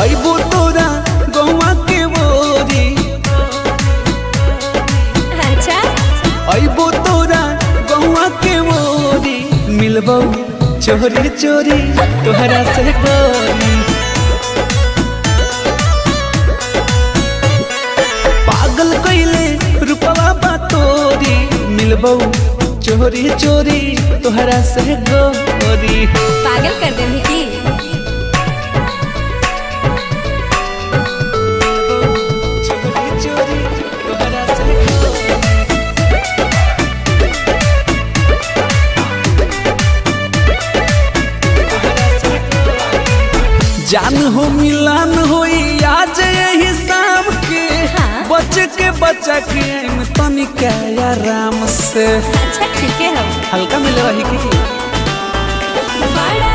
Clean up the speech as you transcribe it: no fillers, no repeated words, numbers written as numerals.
अइबो तोरा गौवा के बोरी। अच्छा अइबो तोरा गौवा के बोरी। मिलबो चोरी चोरी तोहरा से गोरी। पागल कइले रूपवा बा तोरी। मिलबो चोरी चोरी तोहरा से गोरी। पागल कर दे की। चोरी चोरी तोहरा से गोरी। जान हो मिलान होई आज यही शाम के। हाँ। बच के बचा के तनिका आराम से। अच्छा ठीक है हम हल्का मिले रही की बड़ा